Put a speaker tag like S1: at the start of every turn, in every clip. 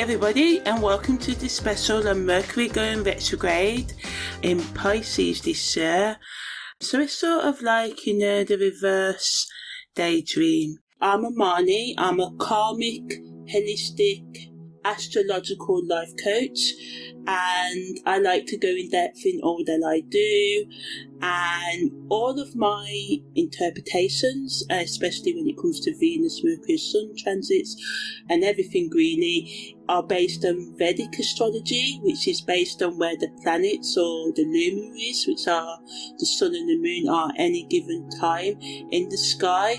S1: everybody, and welcome to this special on Mercury going retrograde in Pisces this year. So it's sort of like, the reverse daydream. I'm Amani. I'm a karmic, holistic, astrological life coach, and I like to go in depth in all that I do, and all of my interpretations, especially when it comes to Venus, Mercury, Sun transits and everything really, are based on Vedic astrology, which is based on where the planets or the luminaries, which are the sun and the moon, are any given time in the sky.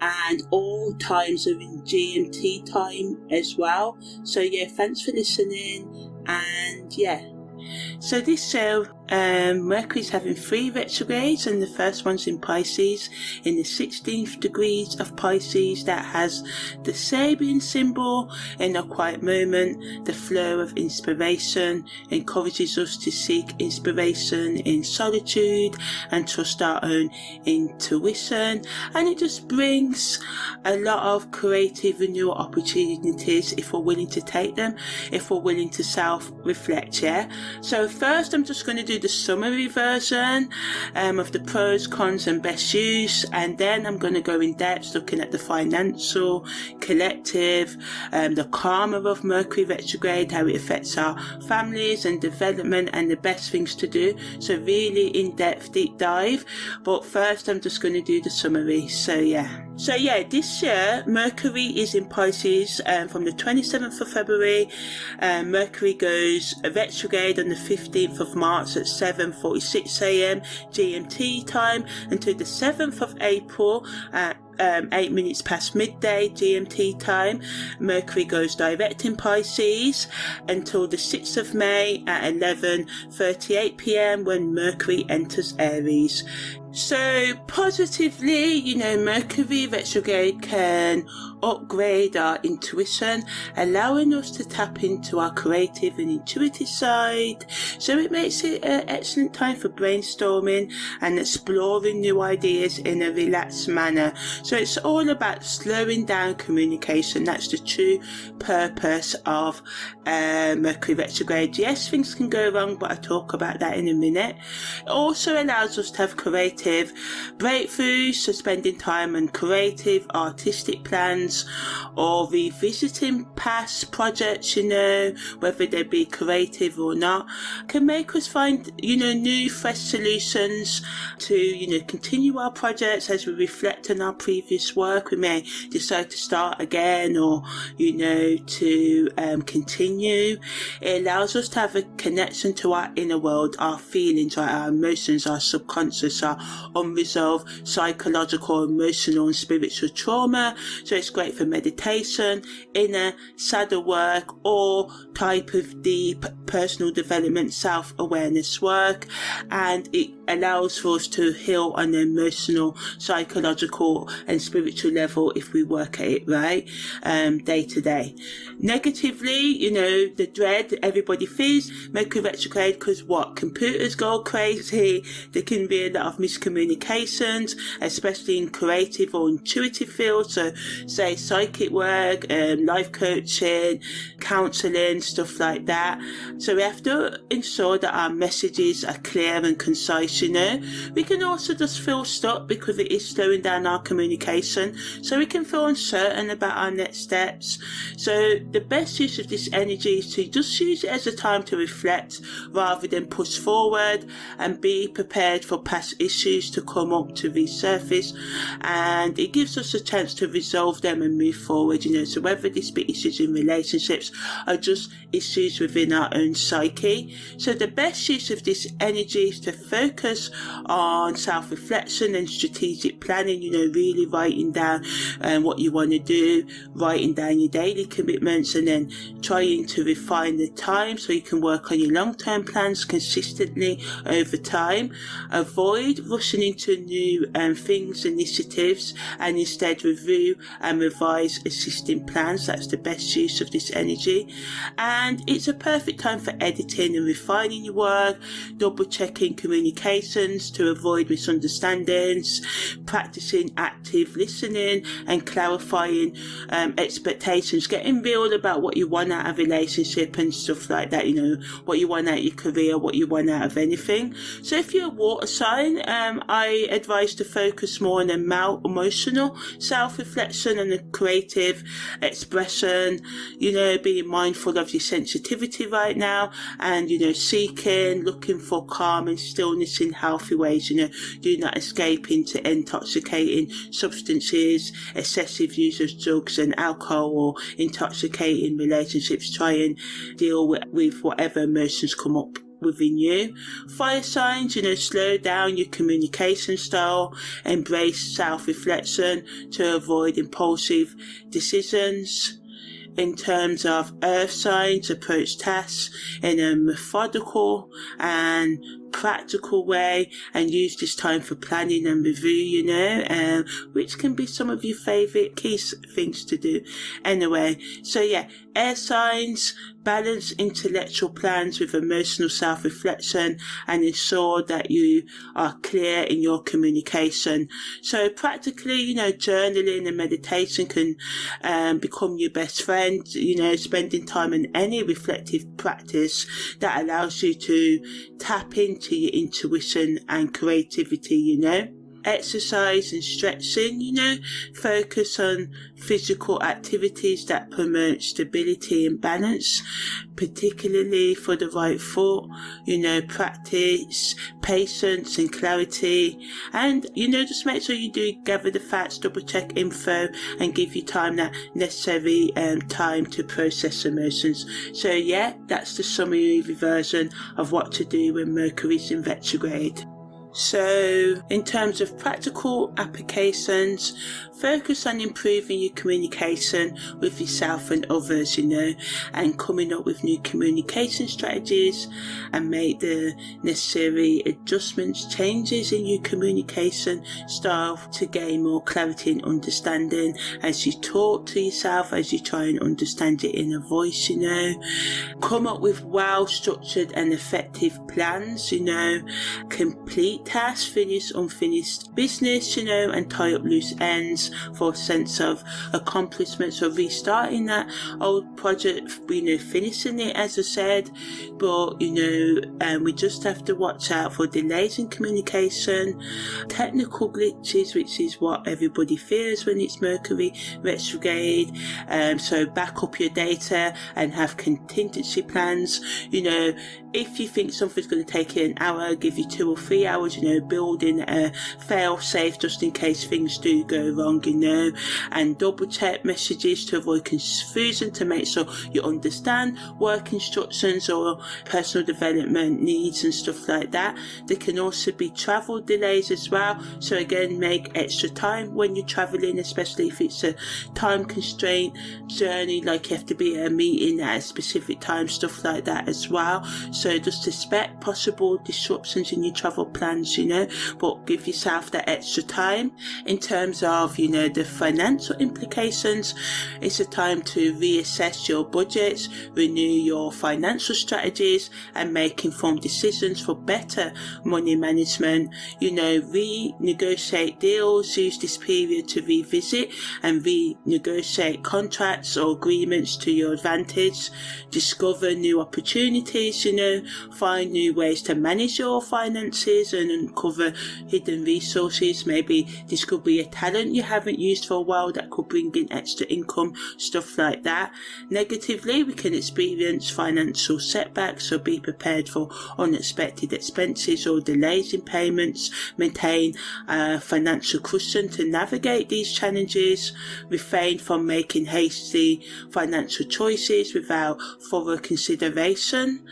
S1: And all times are in GMT time as well. So yeah, thanks for listening. And yeah, so this show, Mercury's having 3 retrogrades, and the first one's in Pisces in the 16th degrees of Pisces. That has the Sabian symbol. In a quiet moment, the flow of inspiration encourages us to seek inspiration in solitude and trust our own intuition, and it just brings a lot of creative and new opportunities if we're willing to take them, if we're willing to self-reflect. So first I'm just going to do the summary version of the pros, cons and best use, and then I'm going to go in depth looking at the financial, collective, the karma of Mercury retrograde, how it affects our families and development, and the best things to do. So really in-depth deep dive, but first I'm just going to do the summary. So yeah, this year Mercury is in Pisces from the 27th of February. Mercury goes retrograde on the 15th of March at 7:46 a.m. GMT time until the 7th of April at 8 minutes past midday GMT time. Mercury goes direct in Pisces until the 6th of May at 11:38 p.m. when Mercury enters Aries. So positively, Mercury retrograde can upgrade our intuition, allowing us to tap into our creative and intuitive side. So it makes it an excellent time for brainstorming and exploring new ideas in a relaxed manner. So it's all about slowing down communication. That's the true purpose of Mercury retrograde. Yes, things can go wrong, but I'll talk about that in a minute. It also allows us to have creative breakthroughs, so spending time on creative artistic plans or revisiting past projects, whether they be creative or not, can make us find new fresh solutions to continue our projects. As we reflect on our previous work, we may decide to start again or to continue. It allows us to have a connection to our inner world, our feelings, our emotions, our subconscious, our unresolved psychological, emotional and spiritual trauma. So it's great for meditation, inner shadow work, or type of deep personal development, self-awareness work, and it allows for us to heal on an emotional, psychological and spiritual level if we work at it right day to day. Negatively, the dread everybody feels Mercury retrograde, because computers go crazy. There can be a lot of miscommunications, especially in creative or intuitive fields, so say psychic work, life coaching, counselling, stuff like that. So we have to ensure that our messages are clear and concise. We can also just feel stuck because it is slowing down our communication, so we can feel uncertain about our next steps. So the best use of this energy is to just use it as a time to reflect rather than push forward, and be prepared for past issues to come up, to resurface, and it gives us a chance to resolve them and move forward. So whether this be issues in relationships or just issues within our own psyche. So the best use of this energy is to focus on self-reflection and strategic planning, really writing down what you want to do, writing down your daily commitments, and then trying to refine the time so you can work on your long-term plans consistently over time. Avoid rushing into new things, initiatives, and instead review and revise existing plans. That's the best use of this energy. And it's a perfect time for editing and refining your work, double checking communications to avoid misunderstandings, practicing active listening and clarifying expectations, getting real about what you want out of a relationship and stuff like that, what you want out of your career, what you want out of anything. So if you're a water sign, I advise to focus more on emotional self-reflection and the creative expression, being mindful of your sensitivity right now, and seeking, looking for calm and stillness in healthy ways. Do not escape into intoxicating substances, excessive use of drugs and alcohol, or intoxicating relationships. Try and deal with whatever emotions come up within you. Fire signs, slow down your communication style, embrace self-reflection to avoid impulsive decisions. In terms of earth signs, approach tasks in a methodical and practical way, and use this time for planning and review, which can be some of your favourite key things to do. Anyway, so yeah, air signs, balance intellectual plans with emotional self-reflection and ensure that you are clear in your communication. So practically, journaling and meditation can become your best friend, spending time in any reflective practice that allows you to tap into your intuition and creativity, Exercise and stretching, focus on physical activities that promote stability and balance, particularly for the right foot, practice patience and clarity, and just make sure you do gather the facts, double check info, and give you that necessary time to process emotions. So yeah, that's the summary version of what to do when Mercury's in retrograde. So in terms of practical applications, focus on improving your communication with yourself and others, and coming up with new communication strategies, and make the necessary adjustments, changes in your communication style to gain more clarity and understanding as you talk to yourself, as you try and understand your inner voice, Come up with well-structured and effective plans, complete tasks, finish unfinished business, and tie up loose ends for a sense of accomplishment. So restarting that old project, finishing it, as I said, but we just have to watch out for delays in communication, technical glitches, which is what everybody fears when it's Mercury retrograde. So back up your data and have contingency plans. If you think something's going to take you an hour, give you 2 or 3 hours, building a fail safe just in case things do go wrong, and double check messages to avoid confusion, to make sure you understand work instructions or personal development needs and stuff like that. There can also be travel delays as well, so again, make extra time when you're traveling, especially if it's a time constraint journey, like you have to be at a meeting at a specific time, stuff like that as well. So just expect possible disruptions in your travel plans, but give yourself that extra time. In terms of, the financial implications, it's a time to reassess your budgets, renew your financial strategies, and make informed decisions for better money management. Renegotiate deals, use this period to revisit and renegotiate contracts or agreements to your advantage, discover new opportunities, find new ways to manage your finances and uncover hidden resources. Maybe this could be a talent you haven't used for a while that could bring in extra income, stuff like that. Negatively, we can experience financial setbacks, so be prepared for unexpected expenses or delays in payments. Maintain a financial cushion to navigate these challenges. Refrain from making hasty financial choices without thorough consideration.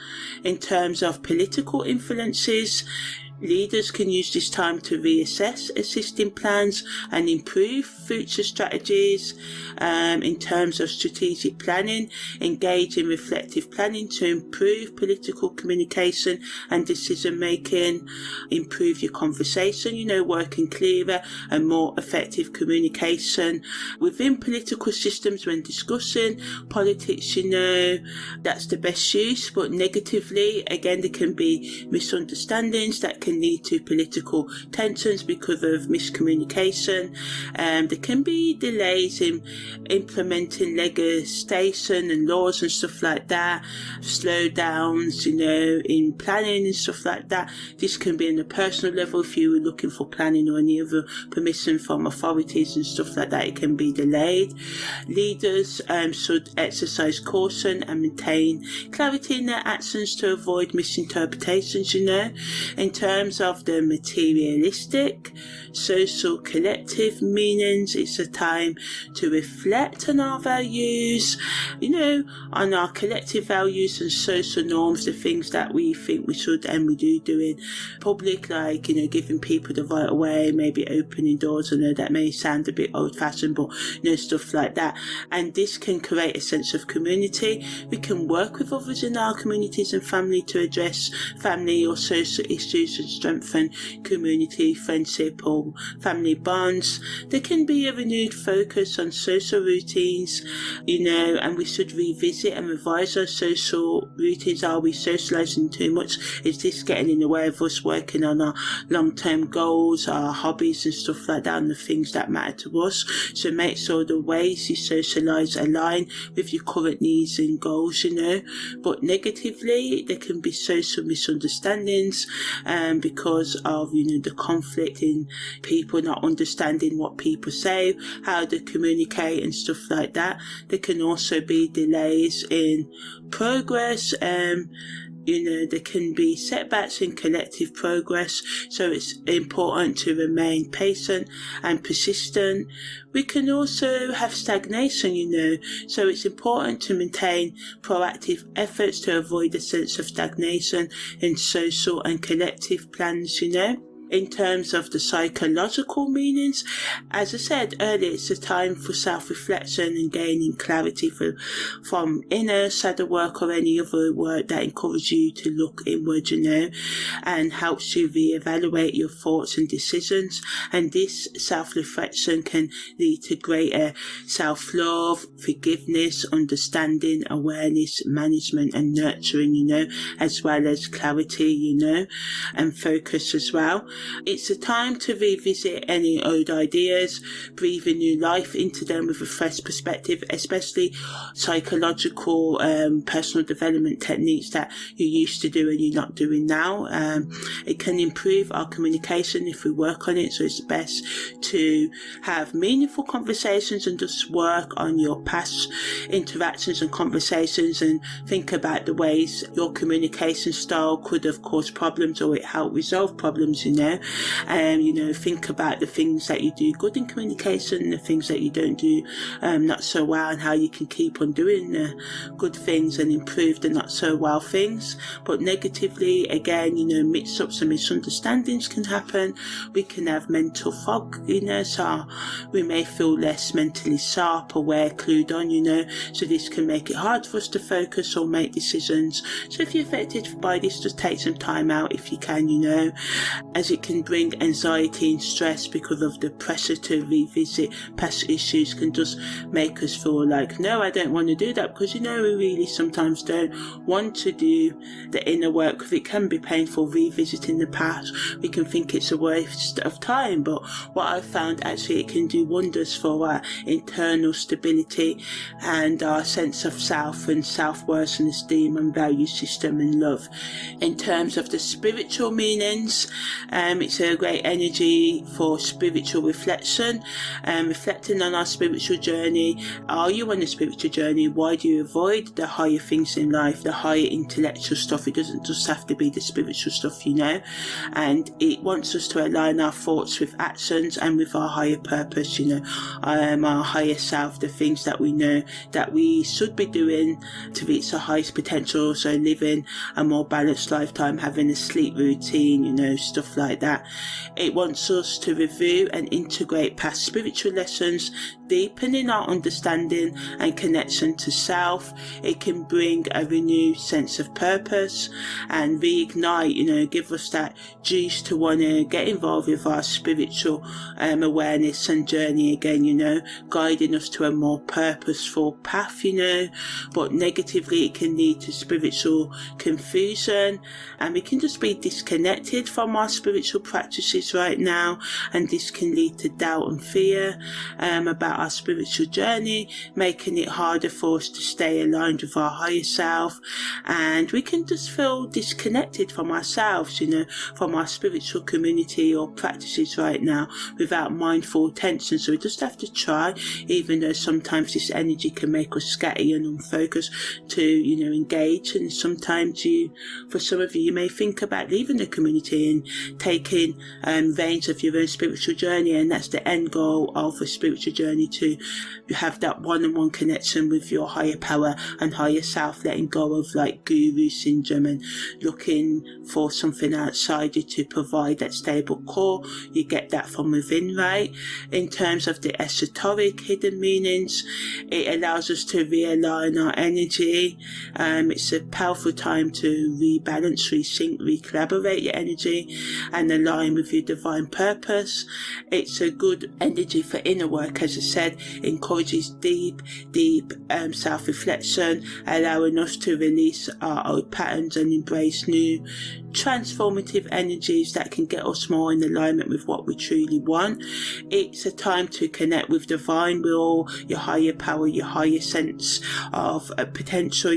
S1: In terms of political influences, Leaders can use this time to reassess existing plans and improve future strategies in terms of strategic planning, engage in reflective planning to improve political communication and decision making, improve your conversation, working clearer and more effective communication within political systems when discussing politics, that's the best use. But negatively, again, there can be misunderstandings that can lead to political tensions because of miscommunication. There can be delays in implementing legislation and laws and stuff like that, slowdowns, in planning and stuff like that. This can be on a personal level if you were looking for planning or any other permission from authorities and stuff like that. It can be delayed. Leaders should exercise caution and maintain clarity in their actions to avoid misinterpretations, in terms of the materialistic, social, collective meanings. It's a time to reflect on our values, on our collective values and social norms, the things that we think we should and we do in public, like, giving people the right of way, maybe opening doors. I know that may sound a bit old-fashioned, but, stuff like that. And this can create a sense of community. We can work with others in our communities and family to address family or social issues and strengthen community, friendship or family bonds. There can be a renewed focus on social routines, and we should revisit and revise our social routines. Are we socialising too much? Is this getting in the way of us working on our long-term goals, our hobbies and stuff like that, and the things that matter to us? So make sure the ways you socialise align with your current needs and goals, But negatively, there can be social misunderstandings because of, the conflict in people not understanding what people say, how they communicate and stuff like that. There can also be delays in progress. There can be setbacks in collective progress, so it's important to remain patient and persistent. We can also have stagnation, so it's important to maintain proactive efforts to avoid a sense of stagnation in social and collective plans, In terms of the psychological meanings, as I said earlier, it's a time for self-reflection and gaining clarity from inner shadow work or any other work that encourages you to look inward, and helps you reevaluate your thoughts and decisions. And this self-reflection can lead to greater self-love, forgiveness, understanding, awareness, management and nurturing, as well as clarity, and focus as well. It's a time to revisit any old ideas, breathing new life into them with a fresh perspective, especially psychological, personal development techniques that you used to do and you're not doing now. It can improve our communication if we work on it, so it's best to have meaningful conversations and just work on your past interactions and conversations and think about the ways your communication style could have caused problems or it helped resolve problems, think about the things that you do good in communication, the things that you don't do not so well, and how you can keep on doing the good things and improve the not so well things. But negatively, again, mix-ups and misunderstandings can happen. We can have mental fog, so we may feel less mentally sharp, aware, clued on, so this can make it hard for us to focus or make decisions. So if you're affected by this, just take some time out if you can, as it can bring anxiety and stress because of the pressure to revisit past issues can just make us feel like, no, I don't want to do that, because we really sometimes don't want to do the inner work because it can be painful revisiting the past. We can think it's a waste of time, but what I've found actually it can do wonders for our internal stability and our sense of self and self-worth and esteem and value system and love. In terms of the spiritual meanings, It's a great energy for spiritual reflection, reflecting on our spiritual journey. Are you on a spiritual journey? Why do you avoid the higher things in life, the higher intellectual stuff? It doesn't just have to be the spiritual stuff, and it wants us to align our thoughts with actions and with our higher purpose, our higher self, the things that we know that we should be doing to reach our highest potential. So living a more balanced lifetime, having a sleep routine, stuff like that. It wants us to review and integrate past spiritual lessons, deepening our understanding and connection to self. It can bring a renewed sense of purpose and reignite, give us that juice to want to get involved with our spiritual awareness and journey again, guiding us to a more purposeful path, but negatively it can lead to spiritual confusion, and we can just be disconnected from our spiritual practices right now, and this can lead to doubt and fear about our spiritual journey, making it harder for us to stay aligned with our higher self, and we can just feel disconnected from ourselves, from our spiritual community or practices right now without mindful attention. So we just have to try, even though sometimes this energy can make us scatty and unfocused, to engage. And sometimes for some of you may think about leaving the community and taking reins of your own spiritual journey, and that's the end goal of a spiritual journey, to have that one-on-one connection with your higher power and higher self, letting go of like guru syndrome and looking for something outside you to provide that stable core. You get that from within, right? In terms of the esoteric hidden meanings, it allows us to realign our energy. It's a powerful time to rebalance, resync, recollaborate your energy and align with your divine purpose. It's a good energy for inner work, as I said, encourages deep self-reflection, allowing us to release our old patterns and embrace new transformative energies that can get us more in alignment with what we truly want. It's a time to connect with divine will, your higher power, your higher sense of potential,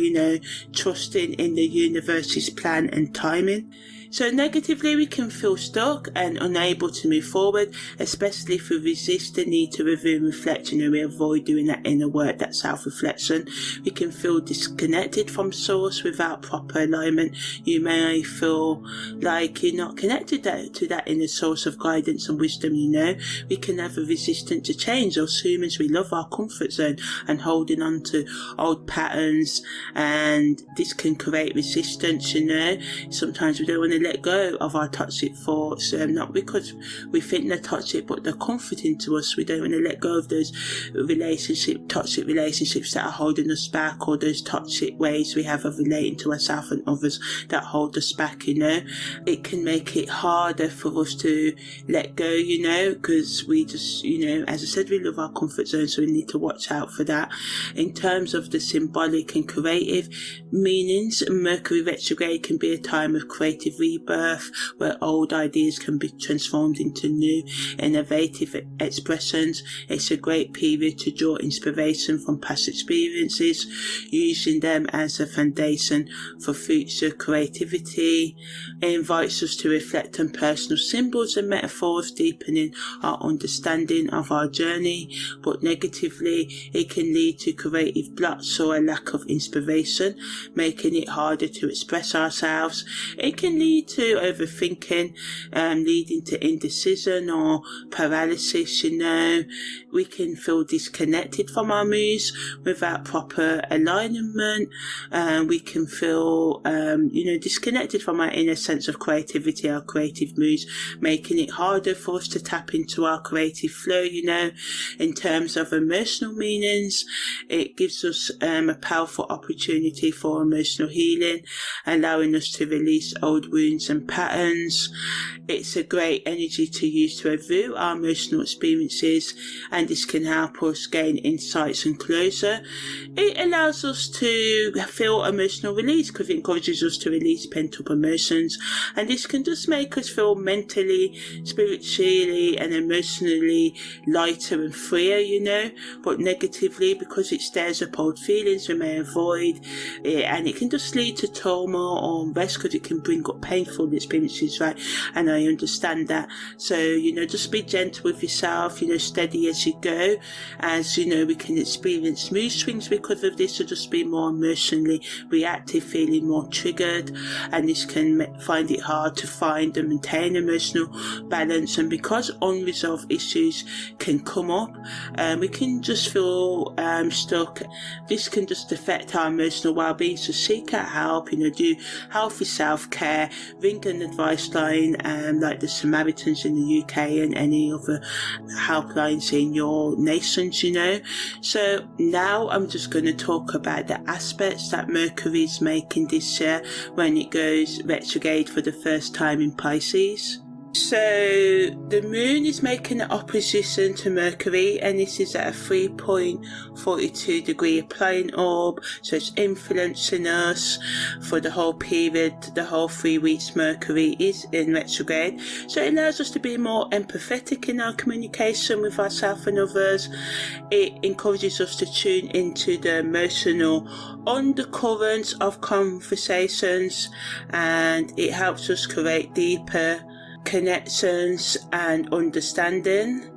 S1: trusting in the universe's plan and timing. So negatively, we can feel stuck and unable to move forward, especially if we resist the need to review and reflect. We avoid doing that inner work, that self-reflection. We can feel disconnected from source without proper alignment. You may feel like you're not connected to that inner source of guidance and wisdom. We can have a resistance to change. As humans, we love our comfort zone and holding on to old patterns, and this can create resistance. Sometimes we don't want to let go of our toxic thoughts, not because we think they're toxic, but they're comforting to us. We don't want to let go of those toxic relationships that are holding us back, or those toxic ways we have of relating to ourselves and others that hold us back. It can make it harder for us to let go, because we just, as I said, we love our comfort zone, so we need to watch out for that. In terms of the symbolic and creative meanings, Mercury Retrograde can be a time of creative rebirth, where old ideas can be transformed into new, innovative expressions. It's a great period to draw inspiration from past experiences, using them as a foundation for future creativity. It invites us to reflect on personal symbols and metaphors, deepening our understanding of our journey. But negatively, it can lead to creative blocks or a lack of inspiration, making it harder to express ourselves. It can lead to overthinking, leading to indecision or paralysis. We can feel disconnected from our moods without proper alignment. We can feel disconnected from our inner sense of creativity, our creative moods, making it harder for us to tap into our creative flow. In terms of emotional meanings, it gives us a powerful opportunity for emotional healing, allowing us to release old wounds and patterns. It's a great energy to use to review our emotional experiences, and this can help us gain insights and closure. It allows us to feel emotional release because it encourages us to release pent-up emotions emotions, and this can just make us feel mentally, spiritually and emotionally lighter and freer, but negatively, because it stirs up old feelings we may avoid it, and it can just lead to trauma or unrest because it can bring up painful experiences, right? And I understand that. So, just be gentle with yourself, steady as you go, as we can experience mood swings because of this, or just be more emotionally reactive, feeling more triggered, and this can find it hard to find and maintain emotional balance. And because unresolved issues can come up, we can just feel stuck. This can just affect our emotional well-being, so seek out help, do healthy self-care, ring an advice line like the Samaritans in the UK and any other helplines in your nations, So now I'm just going to talk about the aspects that Mercury is making this year when it goes retrograde for the first time in Pisces. So the moon is making an opposition to Mercury, and this is at a 3.42 degree applying orb, so it's influencing us for the whole period, the whole 3 weeks Mercury is in retrograde. So it allows us to be more empathetic in our communication with ourselves and others. It encourages us to tune into the emotional undercurrents of conversations, and it helps us create deeper connections and understanding.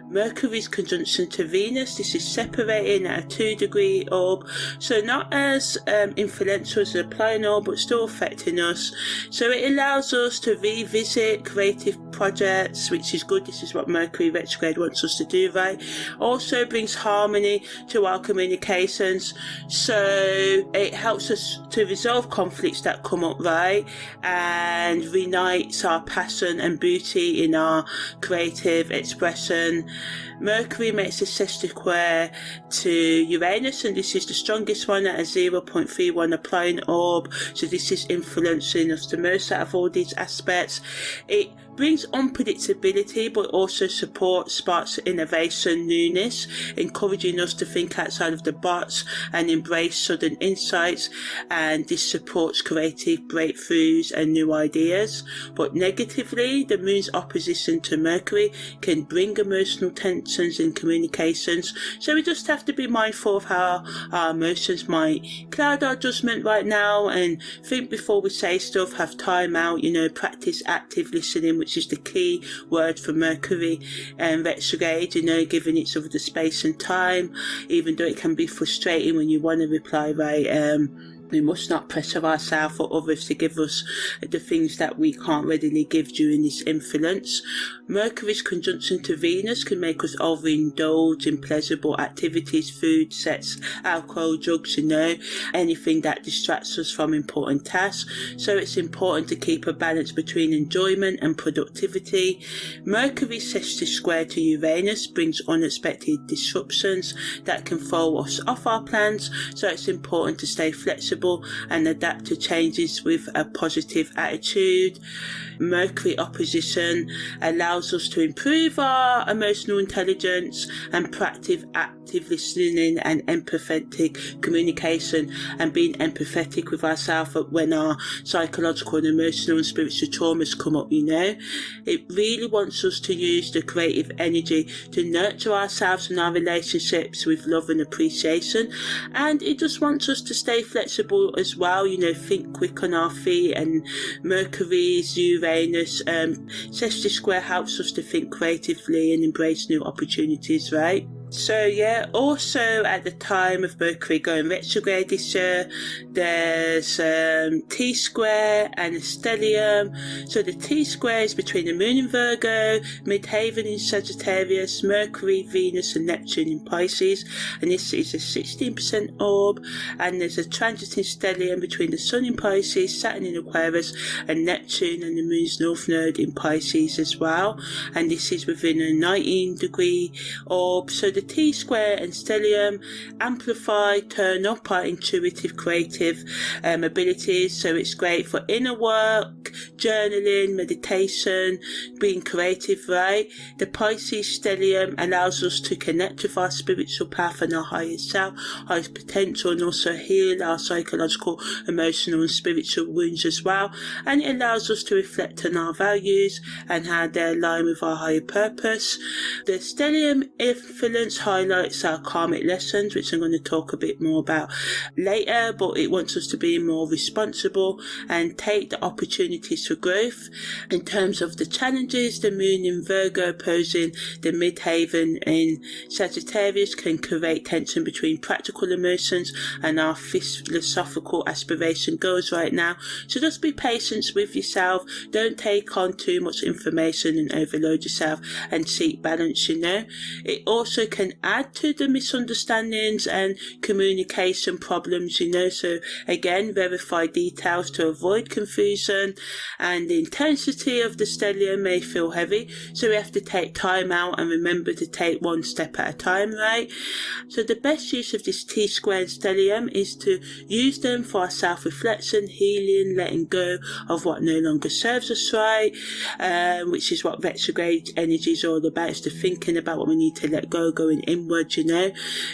S1: Mercury's conjunction to Venus, this is separating at a 2 degree orb, so not as influential as the applying orb, but still affecting us. So it allows us to revisit creative projects, which is good. This is what Mercury retrograde wants us to do, right? Also brings harmony to our communications, so it helps us to resolve conflicts that come up, right? And reunites our passion and beauty in our creative expression. Mercury makes a sextile to Uranus, and this is the strongest one at a 0.31 applying orb, so this is influencing us the most out of all these aspects. It brings unpredictability, but also sparks innovation, newness, encouraging us to think outside of the box and embrace sudden insights, and this supports creative breakthroughs and new ideas. But negatively, the moon's opposition to Mercury can bring emotional tensions in communications, so we just have to be mindful of how our emotions might cloud our judgment right now, and think before we say stuff, have time out, practice active listening, which is the key word for Mercury retrograde, giving each other the space and time, even though it can be frustrating when you want to reply right. We must not pressure ourselves or others to give us the things that we can't readily give during this influence. Mercury's conjunction to Venus can make us overindulge in pleasurable activities, food, sex, alcohol, drugs, anything that distracts us from important tasks. So it's important to keep a balance between enjoyment and productivity. Mercury's sextile square to Uranus brings unexpected disruptions that can throw us off our plans, so it's important to stay flexible and adapt to changes with a positive attitude. Mercury opposition allows us to improve our emotional intelligence and practice active listening and empathetic communication, and being empathetic with ourselves when our psychological and emotional and spiritual traumas come up. It really wants us to use the creative energy to nurture ourselves and our relationships with love and appreciation, and it just wants us to stay flexible as well, think quick on our feet. And Mercury's Uranus sextile square helps us to think creatively and embrace new opportunities, right? So yeah, also at the time of Mercury going retrograde this year, there's T-square and a stellium. So the T-square is between the moon in Virgo, midheaven in Sagittarius, Mercury, Venus and Neptune in Pisces, and this is a 16% orb. And there's a transiting stellium between the sun in Pisces, Saturn in Aquarius and Neptune and the moon's north node in Pisces as well, and this is within a 19 degree orb. So the T-square and stellium amplify, turn up our intuitive, creative abilities. So it's great for inner work, journaling, meditation, being creative, right? The Pisces stellium allows us to connect with our spiritual path and our higher self, highest potential, and also heal our psychological, emotional and spiritual wounds as well. And it allows us to reflect on our values and how they align with our higher purpose. The stellium influence highlights our karmic lessons, which I'm going to talk a bit more about later, but it wants us to be more responsible and take the opportunities for growth. In terms of the challenges, the moon in Virgo opposing the midheaven in Sagittarius can create tension between practical emotions and our philosophical aspiration goals right now. So just be patient with yourself. Don't take on too much information and overload yourself, and seek balance, you know. It also can add to the misunderstandings and communication problems, you know. So again, verify details to avoid confusion. And the intensity of the stellium may feel heavy, so we have to take time out and remember to take one step at a time, right? So the best use of this T-square and stellium is to use them for our self-reflection, healing, letting go of what no longer serves us, right? Which is what retrograde energy is all about. It's the thinking about what we need to let go, going inward, you know.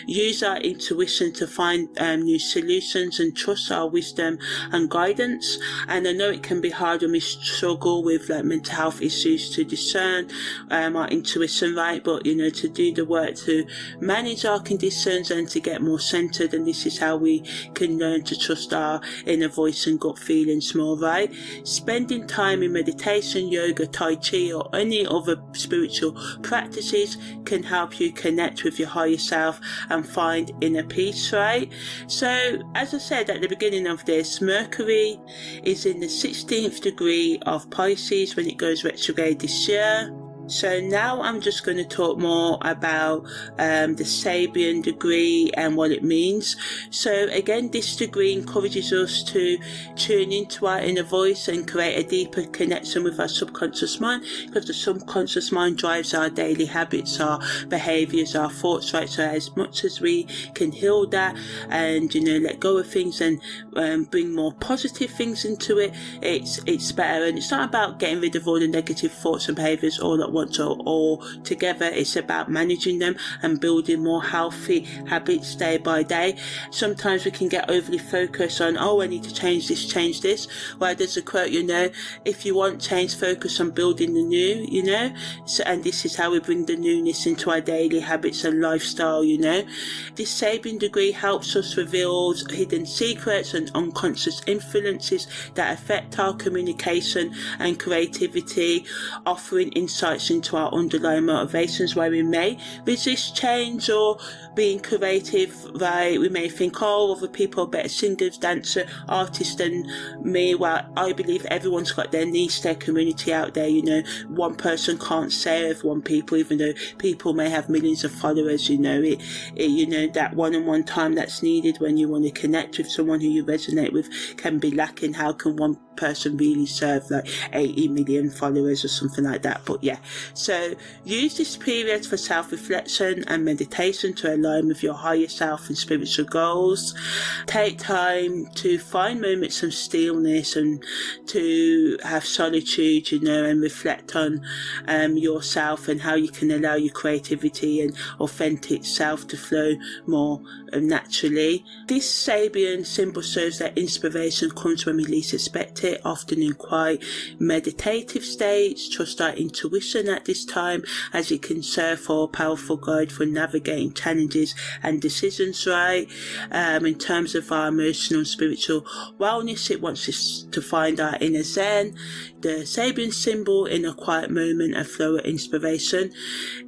S1: Use our intuition to find new solutions and trust our wisdom and guidance. And I know it can be hard when we struggle with like mental health issues to discern our intuition, right? But you know, to do the work to manage our conditions and to get more centered, and this is how we can learn to trust our inner voice and gut feelings more, right? Spending time in meditation, yoga, tai chi, or any other spiritual practices can help you connect with your higher self and find inner peace, right? So as I said at the beginning of this, Mercury is in the 16th degree of Pisces when it goes retrograde this year. So now I'm just going to talk more about the Sabian degree and what it means. So again, this degree encourages us to tune into our inner voice and create a deeper connection with our subconscious mind, because the subconscious mind drives our daily habits, our behaviours, our thoughts, right? So as much as we can heal that and, you know, let go of things and bring more positive things into it, it's better. And it's not about getting rid of all the negative thoughts and behaviours all at once or all together. It's about managing them and building more healthy habits day by day. Sometimes we can get overly focused on, oh, I need to change this. Well, there's a quote, you know, if you want change, focus on building the new, you know. So, and this is how we bring the newness into our daily habits and lifestyle, you know. This Sabian degree helps us reveal hidden secrets and unconscious influences that affect our communication and creativity, offering insights into our underlying motivations why we may resist change or being creative, right? We may think, oh, other people are better singers, dancer, artists than me. Well, I believe everyone's got their niche, their community out there, you know. One person can't serve one people, even though people may have millions of followers, you know. You know, that one-on-one time that's needed when you want to connect with someone who you resonate with can be lacking. How can one person really serve like 80 million followers or something like that? But yeah, so use this period for self-reflection and meditation to align with your higher self and spiritual goals. Take time to find moments of stillness and to have solitude, you know, and reflect on yourself and how you can allow your creativity and authentic self to flow more naturally. This Sabian symbol shows that inspiration comes when we least expect it, often in quite meditative states. Trust our intuition at this time, as it can serve for a powerful guide for navigating challenges and decisions, right? In terms of our emotional and spiritual wellness, it wants us to find our inner zen. The Sabian symbol in a quiet moment of flow of inspiration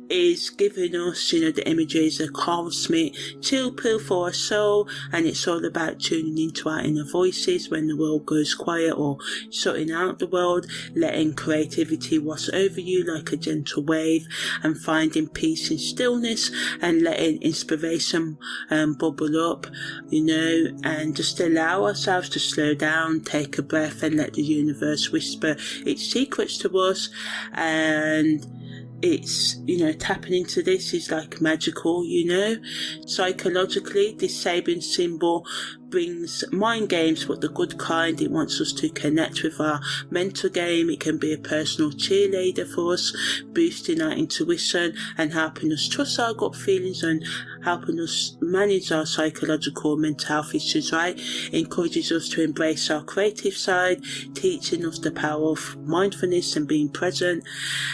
S1: is giving us, you know, the images of cosmic chill pill for our soul, and it's all about tuning into our inner voices when the world goes quiet, or shutting out the world, letting creativity wash over you like a gentle wave, and finding peace in stillness and letting inspiration bubble up, you know, and just allow ourselves to slow down, take a breath and let the universe whisper its secrets to us. And it's, tapping into this is like magical, Psychologically, this Sabian symbol brings mind games, but the good kind. It wants us to connect with our mental game. It can be a personal cheerleader for us, boosting our intuition and helping us trust our gut feelings and helping us manage our psychological mental health issues, right? It encourages us to embrace our creative side, teaching us the power of mindfulness and being present.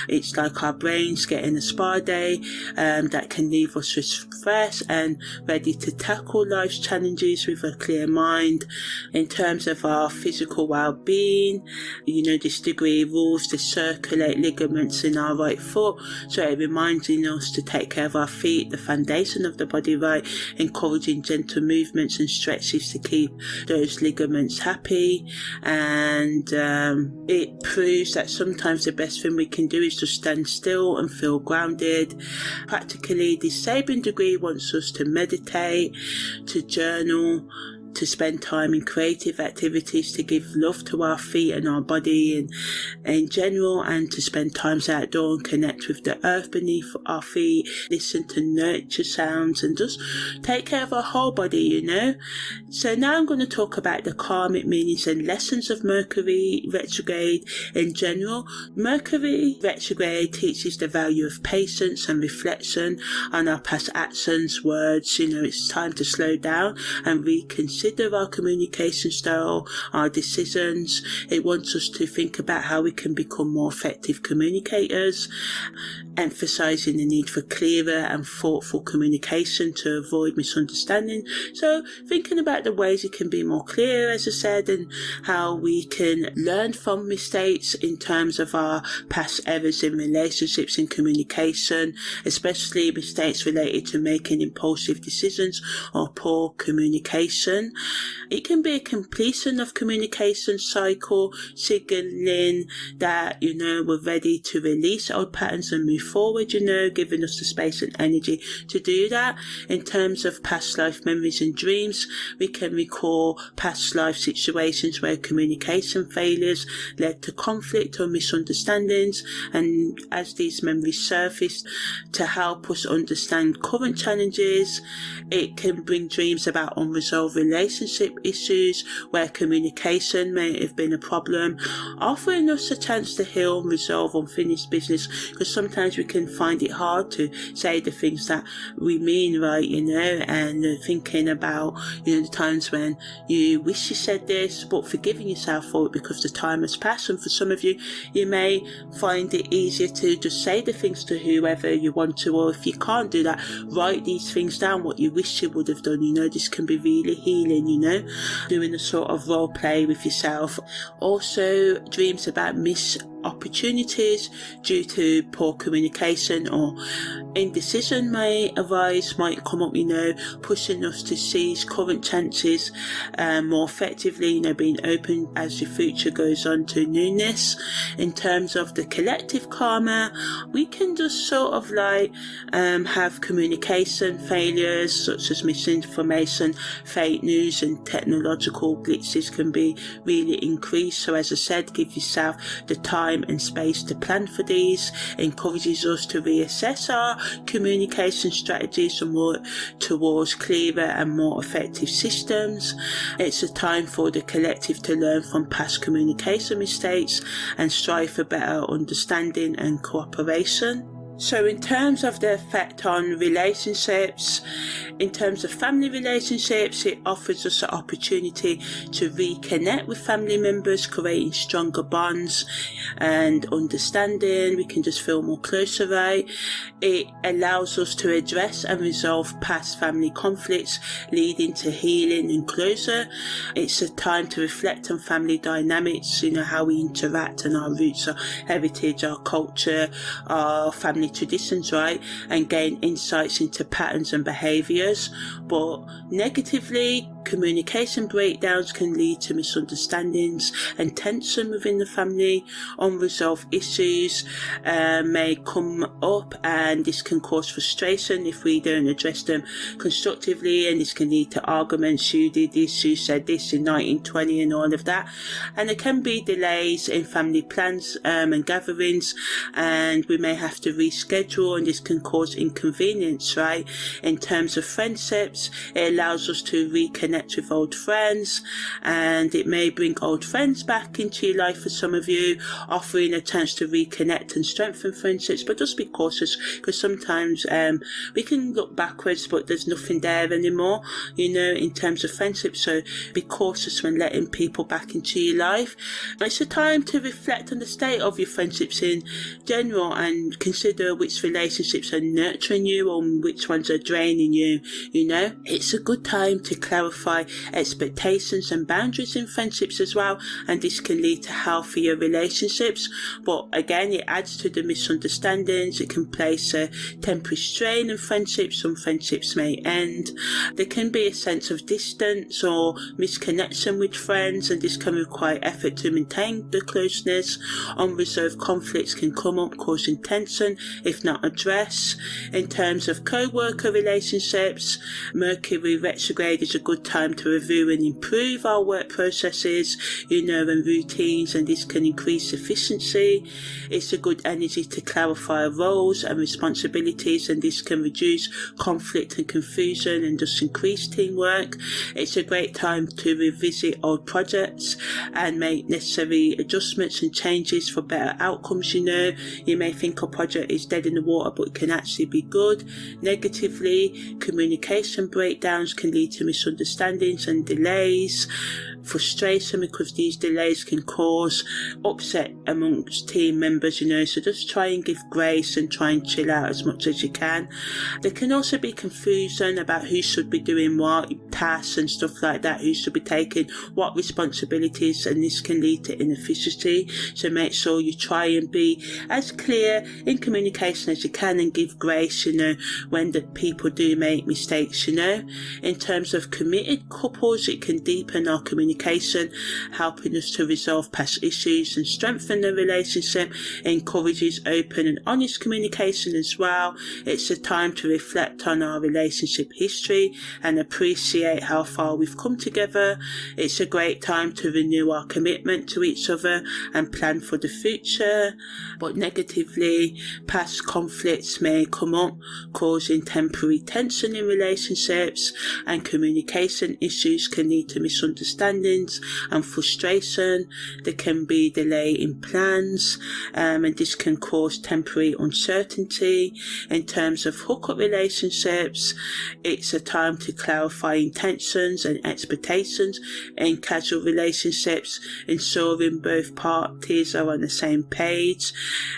S1: It's like our brains getting a spa day that can leave us refreshed and ready to tackle life's challenges with a clear mind. In terms of our physical well-being, this degree rules the circulate ligaments in our right foot, so it reminding us to take care of our feet, the foundation of the body, right? Encouraging gentle movements and stretches to keep those ligaments happy. And it proves that sometimes the best thing we can do is to stand still and feel grounded. Practically, this Sabian degree wants us to meditate, to journal, to spend time in creative activities, to give love to our feet and our body and in general, and to spend times outdoors and connect with the earth beneath our feet, listen to nature sounds and just take care of our whole body, So now I'm going to talk about the karmic meanings and lessons of Mercury retrograde in general. Mercury retrograde teaches the value of patience and reflection on our past actions, words. It's time to slow down and reconsider our communication style, our decisions. It wants us to think about how we can become more effective communicators, emphasizing the need for clearer and thoughtful communication to avoid misunderstanding. So thinking about the ways it can be more clear, as I said, and how we can learn from mistakes in terms of our past errors in relationships and communication, especially mistakes related to making impulsive decisions or poor communication. It can be a completion of communication cycle, signaling that, we're ready to release old patterns and move forward, giving us the space and energy to do that. In terms of past life memories and dreams, we can recall past life situations where communication failures led to conflict or misunderstandings, and as these memories surface to help us understand current challenges, it can bring dreams about unresolved relationship issues where communication may have been a problem, offering us a chance to heal and resolve unfinished business, because sometimes we can find it hard to say the things that we mean, right, and thinking about, the times when you wish you said this, but forgiving yourself for it because the time has passed. And for some of you, you may find it easier to just say the things to whoever you want to, or if you can't do that, write these things down, what you wish you would have done. This can be really healing, doing a sort of role play with yourself. Also, dreams about missed opportunities due to poor communication or indecision might come up, pushing us to seize current chances more effectively, being open as your future goes on to newness. In terms of the collective karma, we can just sort of have communication failures such as misinformation, fake news and technological glitches can be really increased. So as I said, give yourself the time and space to plan for these. Encourages us to reassess our communication strategies and work towards clearer and more effective systems. It's a time for the collective to learn from past communication mistakes and strive for better understanding and cooperation. So in terms of the effect on relationships, in terms of family relationships, it offers us an opportunity to reconnect with family members, creating stronger bonds and understanding. We can just feel more closer, right? It allows us to address and resolve past family conflicts, leading to healing and closure. It's a time to reflect on family dynamics, how we interact and our roots, our heritage, our culture, our family traditions, right, and gain insights into patterns and behaviours. But negatively, Communication breakdowns can lead to misunderstandings and tension within the family. Unresolved issues may come up, and this can cause frustration if we don't address them constructively, and this can lead to arguments. You did this, you said this in 1920 and all of that. And there can be delays in family plans and gatherings, and we may have to reschedule, and this can cause inconvenience, right? In terms of friendships, it allows us to reconnect with old friends, and it may bring old friends back into your life for some of you, offering a chance to reconnect and strengthen friendships. But just be cautious, because sometimes we can look backwards but there's nothing there anymore, you know, in terms of friendships. So be cautious when letting people back into your life. It's a time to reflect on the state of your friendships in general, and consider which relationships are nurturing you or which ones are draining you. You know, it's a good time to clarify expectations and boundaries in friendships as well, and this can lead to healthier relationships. But again, it adds to the misunderstandings. It can place a temporary strain on friendships. Some friendships may end. There can be a sense of distance or misconnection with friends, and this can require effort to maintain the closeness. Unresolved conflicts can come up, causing tension if not addressed. In terms of co-worker relationships, Mercury Retrograde is a good time to review and improve our work processes, you know, and routines, and this can increase efficiency. It's a good energy to clarify roles and responsibilities, and this can reduce conflict and confusion and just increase teamwork. It's a great time to revisit old projects and make necessary adjustments and changes for better outcomes. You know, you may think a project is dead in the water, but it can actually be good. Negatively, communication breakdowns can lead to misunderstandings and delays, frustration, because these delays can cause upset amongst team members, you know. So just try and give grace and try and chill out as much as you can. There can also be confusion about who should be doing what tasks and stuff like that, who should be taking what responsibilities, and this can lead to inefficiency. So make sure you try and be as clear in communication as you can, and give grace, you know, when the people do make mistakes, you know. In terms of committed couples, it can deepen our communication, helping us to resolve past issues and strengthen the relationship. It encourages open and honest communication as well. It's a time to reflect on our relationship history and appreciate how far we've come together. It's a great time to renew our commitment to each other and plan for the future. But negatively, past conflicts may come up, causing temporary tension in relationships, and communication issues can lead to misunderstandings and frustration. There can be delay in plans, and this can cause temporary uncertainty. In terms of hookup relationships, it's a time to clarify intentions and expectations in casual relationships, ensuring both parties are on the same page.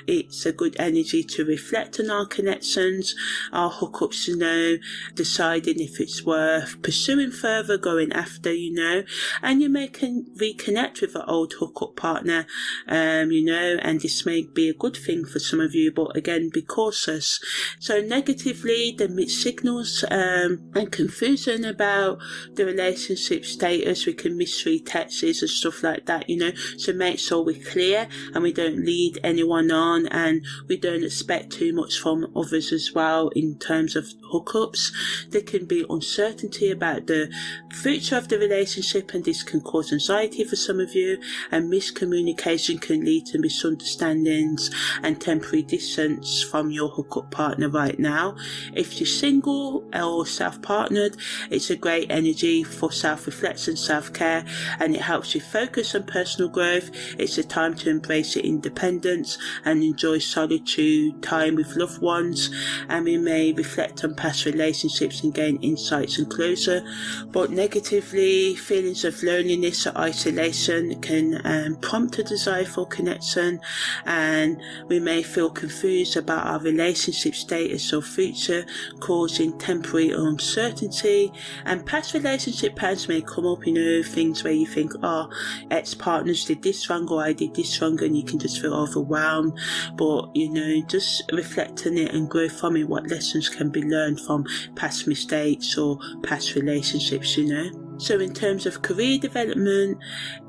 S1: It's a good energy to reflect on our connections, our hookups, you know, deciding if it's worth pursuing further, going after, you know. And you may reconnect with an old hookup partner, you know, and this may be a good thing for some of you, but again, be cautious. So negatively, the mixed signals and confusion about the relationship status. We can misread texts and stuff like that, you know. So make sure we're clear and we don't lead anyone on, and we don't expect too much from others as well in terms of hookups. There can be uncertainty about the future of the relationship, and this can cause anxiety for some of you, and miscommunication can lead to misunderstandings and temporary distance from your hookup partner right now. If you're single or self-partnered, it's a great energy for self-reflection, self-care, and it helps you focus on personal growth. It's a time to embrace your independence and enjoy solitude time with loved ones, and we may reflect on past relationships and gain insights and closure. But negatively, feelings of loneliness or isolation can prompt a desire for connection, and we may feel confused about our relationship status or future, causing temporary uncertainty. And past relationship plans may come up, you know, things where you think, oh, ex-partners did this wrong or I did this wrong, and you can just feel overwhelmed. But, you know, just reflect on it and grow from it. What lessons can be learned from past mistakes or past relationships, you know. So in terms of career development,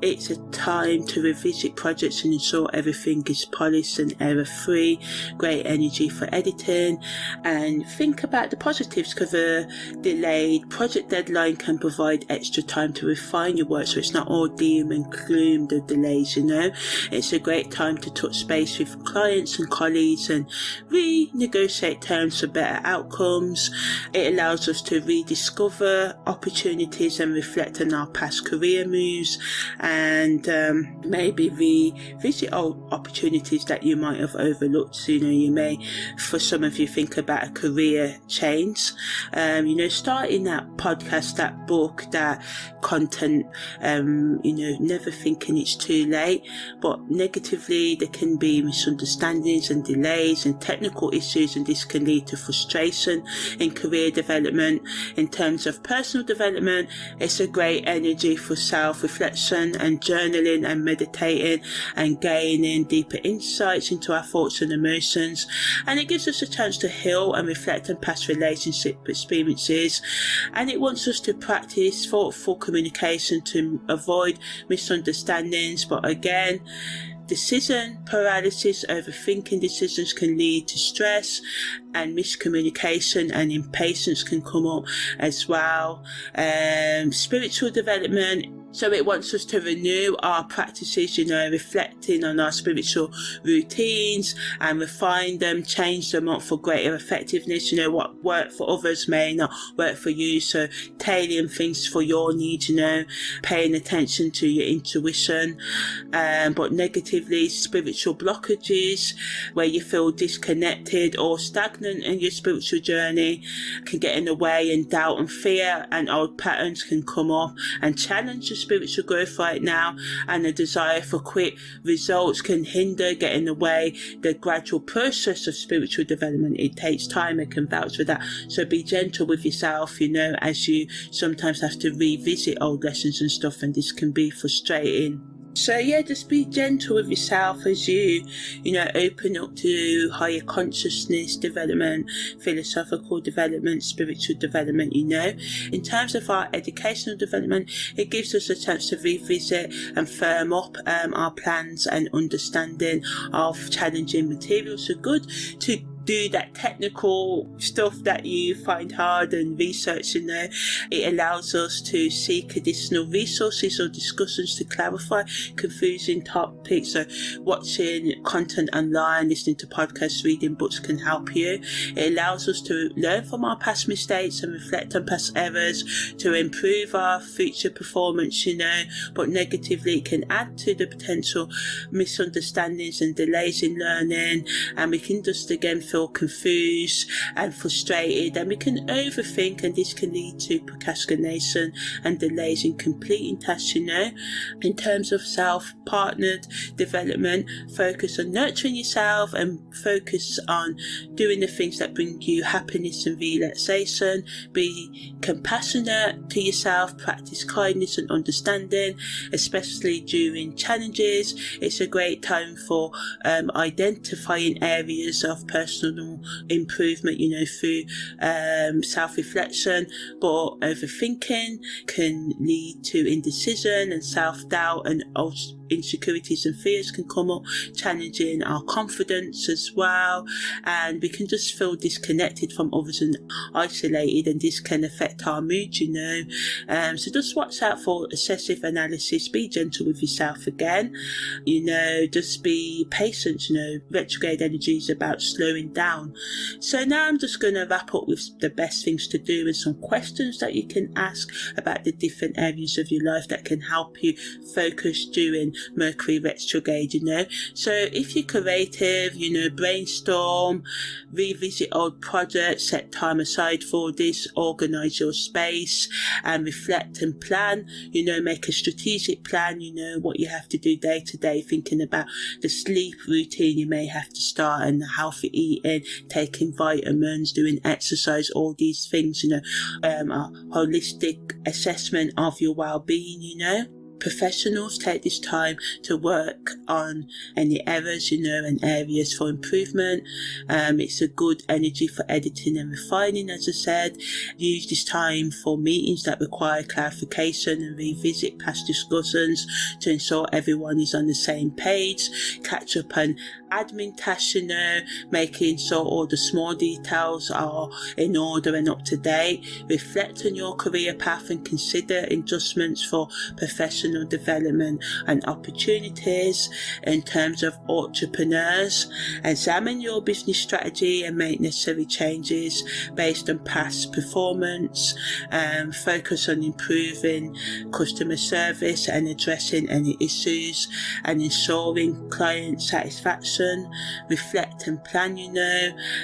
S1: it's a time to revisit projects and ensure everything is polished and error-free. Great energy for editing. And think about the positives, because a delayed project deadline can provide extra time to refine your work, so it's not all doom and gloom, the delays, It's a great time to touch base with clients and colleagues and renegotiate terms for better outcomes. It allows us to rediscover opportunities and reflect on our past career moves, and maybe revisit old opportunities that you might have overlooked. You may, for some of you, think about a career change. Starting that podcast, that book, that content, never thinking it's too late. But negatively, there can be misunderstandings and delays and technical issues, and this can lead to frustration in career development. In terms of personal development, it's a great energy for self-reflection and journaling and meditating and gaining deeper insights into our thoughts and emotions. And it gives us a chance to heal and reflect on past relationship experiences. And it wants us to practice thoughtful communication to avoid misunderstandings. But again, decision paralysis, overthinking decisions can lead to stress, and miscommunication and impatience can come up as well. Spiritual development, so it wants us to renew our practices, reflecting on our spiritual routines and refine them, change them up for greater effectiveness. What worked for others may not work for you, so tailoring things for your needs, paying attention to your intuition. But negatively, spiritual blockages, where you feel disconnected or stagnant in your spiritual journey, can get in the way, and doubt and fear and old patterns can come up and challenge your spiritual growth right now, and the desire for quick results can get in the way the gradual process of spiritual development. It takes time, I can vouch for that. So be gentle with yourself, as you sometimes have to revisit old lessons and stuff, and this can be frustrating. So just be gentle with yourself as you, open up to higher consciousness development, philosophical development, spiritual development, In terms of our educational development, it gives us a chance to revisit and firm up our plans and understanding of challenging materials. So good to do that technical stuff that you find hard and research. It allows us to seek additional resources or discussions to clarify confusing topics. So watching content online, listening to podcasts, reading books can help you. It allows us to learn from our past mistakes and reflect on past errors to improve our future performance, but negatively it can add to the potential misunderstandings and delays in learning, and we can just again feel confused and frustrated, and we can overthink, and this can lead to procrastination and delays in completing tasks. In terms of self-partnered development, focus on nurturing yourself and focus on doing the things that bring you happiness and relaxation. Be compassionate to yourself, practice kindness and understanding, especially during challenges. It's a great time for identifying areas of personal improvement, through self-reflection. But overthinking can lead to indecision and self-doubt, and insecurities and fears can come up, challenging our confidence as well, and we can just feel disconnected from others and isolated, and this can affect our mood. So just watch out for excessive analysis. Be gentle with yourself again, just be patient. Retrograde energy is about slowing down. So now I'm just going to wrap up with the best things to do and some questions that you can ask about the different areas of your life that can help you focus during Mercury Retrograde. So if you're creative, brainstorm, revisit old projects, set time aside for this, organize your space and reflect and plan. Make a strategic plan, what you have to do day to day, thinking about the sleep routine you may have to start, and the healthy eating, taking vitamins, doing exercise, all these things, a holistic assessment of your well-being. Professionals, take this time to work on any errors, and areas for improvement. It's a good energy for editing and refining, as I said. Use this time for meetings that require clarification and revisit past discussions to ensure everyone is on the same page. Catch up on admin tasks, making sure all the small details are in order and up to date. Reflect on your career path and consider adjustments for professional development and opportunities. In terms of entrepreneurs, examine your business strategy and make necessary changes based on past performance. Focus on improving customer service and addressing any issues and ensuring client satisfaction. Reflect and plan,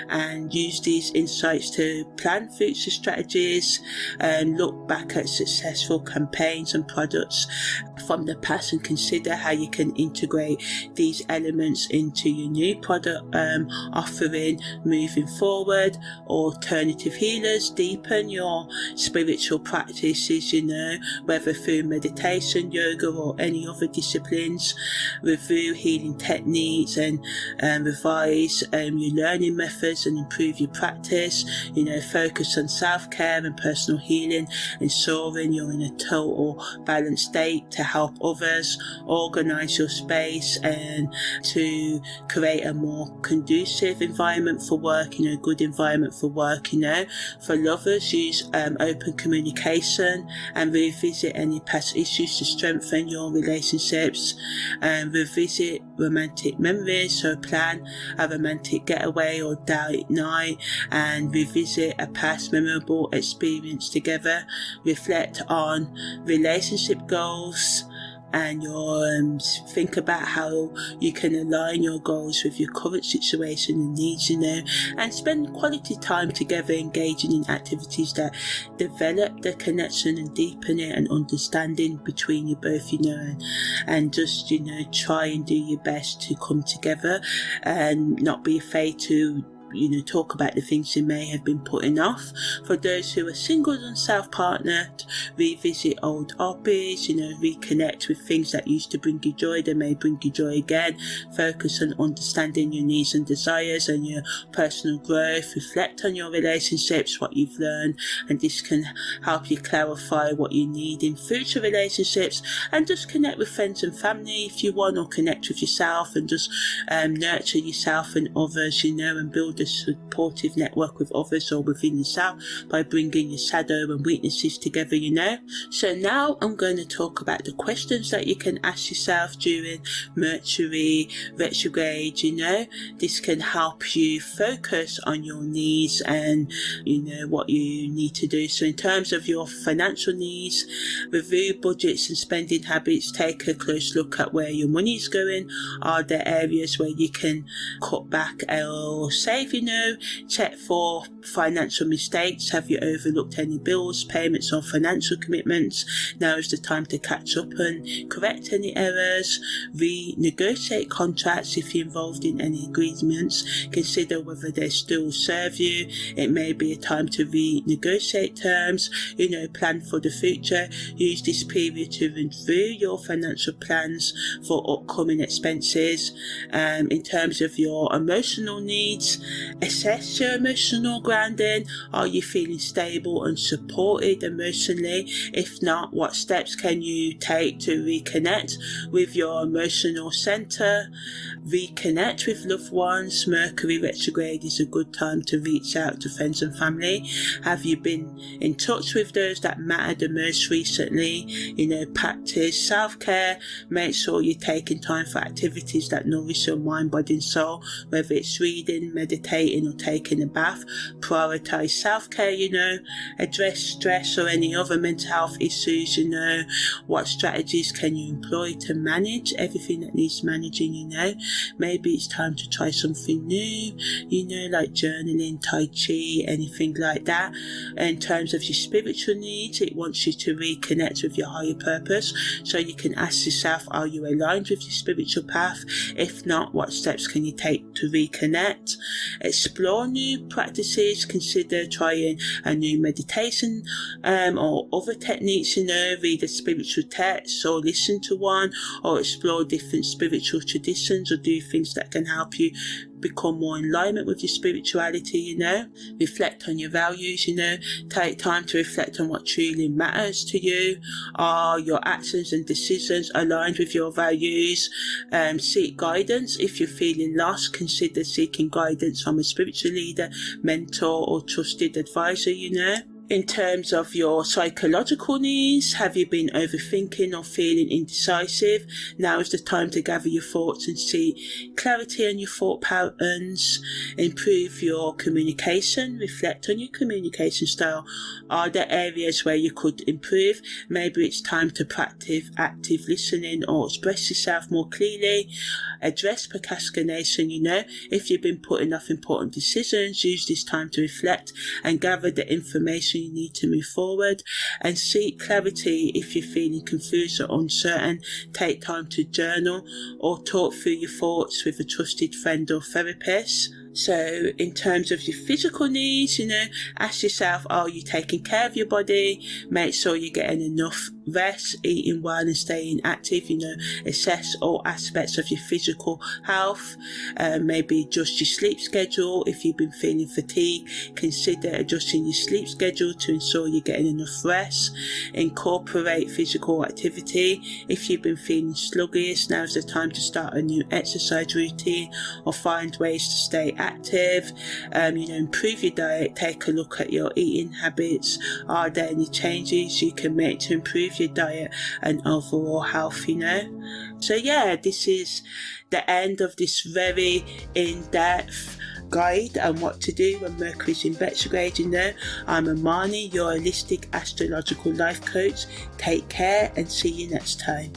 S1: and use these insights to plan future strategies and look back at successful campaigns and products from the past and consider how you can integrate these elements into your new product offering moving forward. Alternative healers, deepen your spiritual practices, whether through meditation, yoga or any other disciplines. Review healing techniques and revise your learning methods and improve your practice. Focus on self-care and personal healing, ensuring you're in a total balanced state to help others. Organize your space and to create a more conducive environment for work, a good environment for work. For lovers, use open communication and revisit any past issues to strengthen your relationships. Revisit romantic memories, so plan a romantic getaway or date night and revisit a past memorable experience together. Reflect on relationship goals and think about how you can align your goals with your current situation and needs, and spend quality time together engaging in activities that develop the connection and deepen it and understanding between you both, and just, try and do your best to come together and not be afraid to talk about the things you may have been putting off. For those who are single and self-partnered, revisit old hobbies, reconnect with things that used to bring you joy that may bring you joy again. Focus on understanding your needs and desires and your personal growth. Reflect on your relationships, what you've learned, and this can help you clarify what you need in future relationships. And just connect with friends and family if you want, or connect with yourself and just nurture yourself and others, and build a supportive network with others or within yourself by bringing your shadow and weaknesses together, So now I'm going to talk about the questions that you can ask yourself during Mercury Retrograde. This can help you focus on your needs and what you need to do. So in terms of your financial needs, review budgets and spending habits. Take a close look at where your money is going. Are there areas where you can cut back or save? Check for financial mistakes. Have you overlooked any bills, payments or financial commitments? Now is the time to catch up and correct any errors. Renegotiate contracts if you're involved in any agreements. Consider whether they still serve you. It may be a time to renegotiate terms. Plan for the future. Use this period to review your financial plans for upcoming expenses. In terms of your emotional needs, assess your emotional grounding. Are you feeling stable and supported emotionally? If not, what steps can you take to reconnect with your emotional center? Reconnect with loved ones. Mercury retrograde is a good time to reach out to friends and family. Have you been in touch with those that matter the most recently? Practice self-care. Make sure you're taking time for activities that nourish your mind, body and soul, whether it's reading, meditating or taking a bath. Prioritize self-care, address stress or any other mental health issues. What strategies can you employ to manage everything that needs managing? Maybe it's time to try something new, like journaling, tai chi, anything like that. In terms of your spiritual needs, it wants you to reconnect with your higher purpose, so you can ask yourself, are you aligned with your spiritual path? If not, what steps can you take to reconnect? explore new practices, consider trying a new meditation or other techniques, read a spiritual text or listen to one, or explore different spiritual traditions, or do things that can help you become more in alignment with your spirituality, reflect on your values, take time to reflect on what truly matters to you. Are your actions and decisions aligned with your values? Seek guidance. If you're feeling lost, consider seeking guidance from a spiritual leader, mentor, or trusted advisor, In terms of your psychological needs, have you been overthinking or feeling indecisive? Now is the time to gather your thoughts and see clarity on your thought patterns. Improve your communication. Reflect on your communication style. Are there areas where you could improve? Maybe it's time to practice active listening or express yourself more clearly. Address procrastination, If you've been putting off important decisions, use this time to reflect and gather the information you need to move forward. And seek clarity. If you're feeling confused or uncertain, take time to journal or talk through your thoughts with a trusted friend or therapist. So in terms of your physical needs, ask yourself, are you taking care of your body? Make sure you're getting enough rest, eating well and staying active, assess all aspects of your physical health. Maybe adjust your sleep schedule. If you've been feeling fatigued, consider adjusting your sleep schedule to ensure you're getting enough rest. Incorporate physical activity. If you've been feeling sluggish, now's the time to start a new exercise routine or find ways to stay active. Improve your diet. Take a look at your eating habits. Are there any changes you can make to improve your diet and overall health? So this is the end of this very in-depth guide on what to do when Mercury's in retrograde. I'm Amani, your holistic astrological life coach. Take care and see you next time.